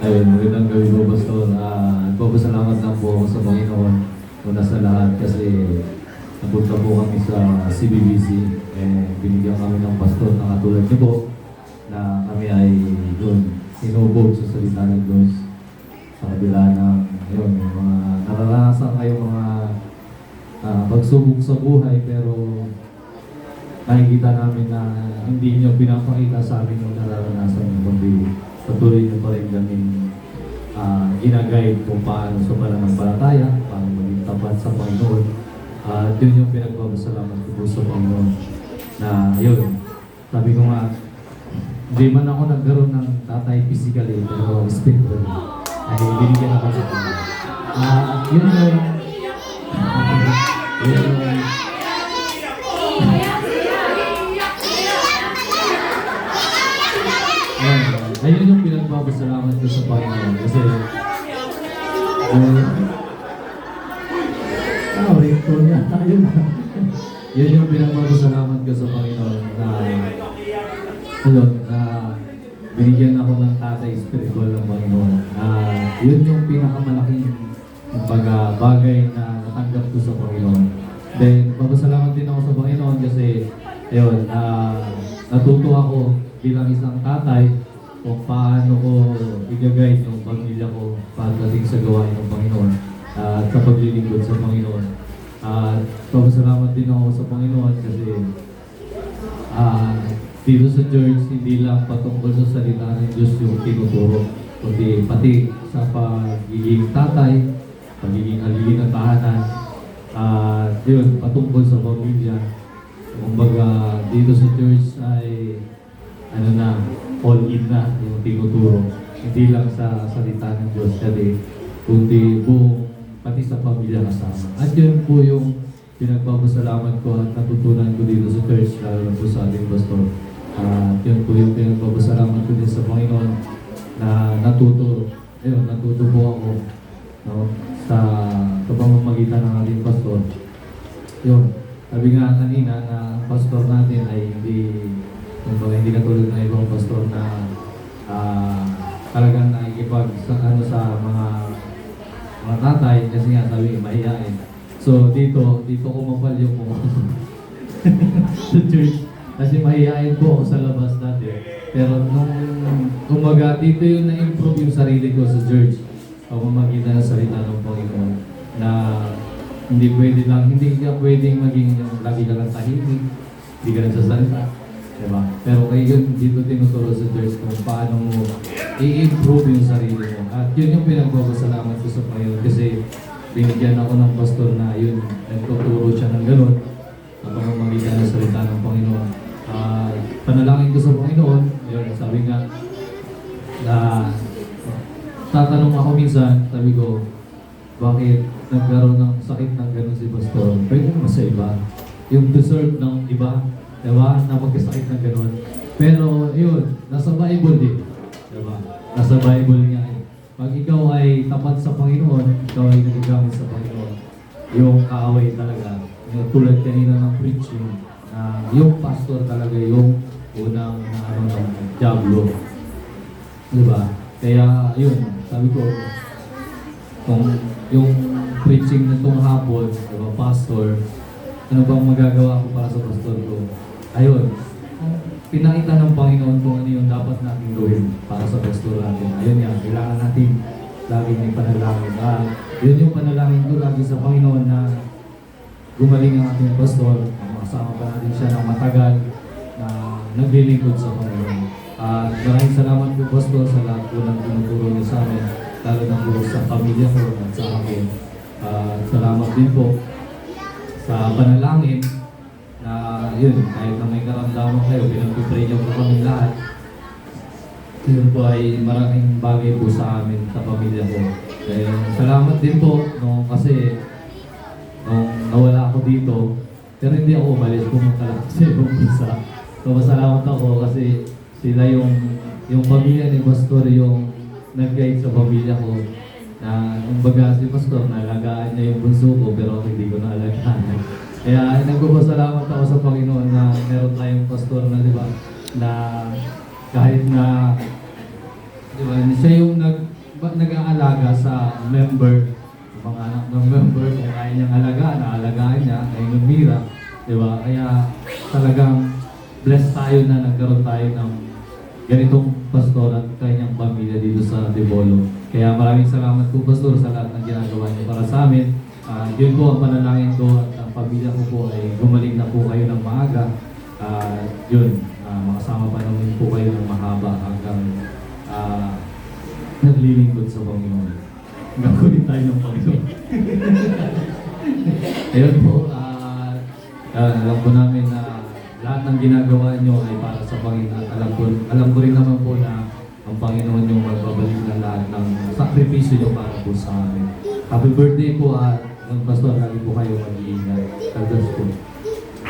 Ayun, magandang gabi po, Pastor. Nagpapasalamat lang po ako sa Panginoon una sa lahat kasi napunta po kami sa CBBC. Binigyan kami ng pastor na katulad niyo po na kami ay doon inubog sa salita ng Diyos sa kabila ng yun, yung mga nararanasan kayo mga pagsubok sa buhay pero nakikita namin na hindi niyo pinapakita sa amin yung nararanasan niyo kundi patuloy niyo pa rin kami ginagayad kung paano sa pananampalataya, paano maging tapat sa Panginoon. At yun yung pinagpapasalamat ko po sa Panginoon na yun, sabi ko nga, hindi man ako nagkaroon ng tatay physically pero spiritually ay binigyan ako sa Panginoon. Yun ayun yung pinagpapasalamat ko sa Panginoon kasi ito niya tayo na. Yun yung pinagpapasalamat ko sa Panginoon na binigyan ako ng tatay spiritual ng Panginoon. Yun yung pinakamalaking bagay na natanggap ko sa Panginoon. Then, papasalamat din ako sa Panginoon kasi ayun, natuto ako bilang isang tatay kung paano ko i-guide yung pamilya ko pagdating sa gawain ng Panginoon at sa paglilingkod sa Panginoon. At papasalamat din ako sa Panginoon kasi dito sa church, hindi lang patungkol sa salita ng Diyos yung tinuturo, kundi pati sa pagiging tatay, pagiging haligi ng tahanan, at yun, patungkol sa pamilya. Kumbaga, dito sa church ay all in na yung tinuturo. Hindi lang sa salita ng Diyos kundi buong pati sa pamilya kasama. At yun po yung pinagpapasalamat ko at natutunan ko dito sa church, lalo po sa ating pastor. At yun po yung pinagpapasalamat ko din sa Panginoon na natuto po ako sa pamamagitan ng ating pastor. Yun, sabi nga kanina na pastor natin ay hindi katulad ng ibang pastor na talagang nakikipag sa mga tatay kasi nga sabi mahihain. So dito kumapal yung mo sa church kasi mahihain po ako sa labas dati. Pero kumaga dito yung na-improve yung sarili ko sa church pag makita ng salita ng Panginoon na hindi ka pwedeng maging yung lagi ka lang tahimik, hindi ka lang sasalita. Diba? Pero kayo dito tinuturo sa church kung paano mo i-improve yung sarili mo. At yun yung pinagpapasalamat ko sa Panginoon kasi binigyan ako ng pastor na yun, nagtuturo siya ng ganun kapag magitan ng salita ng Panginoon. Panalangin ko sa Panginoon, yun, sabi nga na tatanong ako minsan, sabi ko, bakit nagkaroon ng sakit ng ganun si pastor? Pwede naman sa iba. Yung deserve ng iba, diba? Na magkasakit ng gano'n. Pero yun, nasa Bible din. Diba? Nasa Bible niya. Pag ikaw ay tapat sa Panginoon, ikaw ay nagagamit sa Panginoon. Yung kaaway talaga. Yung tulad kanina ng preaching, yung pastor talaga yung unang ng diablo. Diba? Kaya yun, sabi ko, kung yung preaching na itong hapon, diba, pastor, ano bang magagawa ko para sa pastor ko? Ayun, pinakita ng Panginoon kung ano yung dapat natin gawin para sa pastor natin. Ayun yan, kailangan natin laging may panalangin. Yun yung panalangin ko lagi sa Panginoon na gumaling ang ating pastor, makasama pa natin siya ng matagal na naglilingkod sa Panginoon. Maraming salamat po pastor sa lahat po ng tinuturo niyo sa amin, lalo na po sa pamilya ko at sa akin. Salamat din po sa panalangin na yun, kahit na may karamdaman kayo, pinag-pray niyo po kami lahat. Yun po ay maraming bagay po sa amin, sa pamilya ko. Salamat din po, kasi nung nawala ako dito, pero hindi ako umalis, pumunta lang sa ibang bansa. So masalamat ako kasi sila yung pamilya ni Pastor yung nag-guide sa pamilya ko. Na kumbaga si Pastor, nalagaan niya yung bunso ko pero hindi ko naalagaan. Kaya nagpapasalamat ako sa Panginoon na meron tayong pastor na, na kahit na, siya yung nag-aalaga sa member, sa mga anak ng member, kung kaya niyang alagaan, naalagaan niya, kay Lumira, di ba? Kaya talagang blessed tayo na nagkaroon tayo ng ganitong pastor at kanyang pamilya dito sa Dibolo. Kaya maraming salamat po, Pastor, sa lahat ng ginagawa niyo para sa amin. Yun po ang panalangin ko at ang pamilya ko po ay gumaling na po kayo ng maaga. Makasama pa namin po kayo ng mahaba hanggang naglilingkod sa Panginoon. Gagawin tayo ng Panginoon. Ayun po, alam po namin na lahat ng ginagawa nyo ay para sa Panginoon. Alam ko rin naman po na ang Panginoon yung magbabalik na lahat ng sakripisyo nyo para po sa amin. Happy birthday po at Pastor, lagi po kayo mag-iingat. God bless po.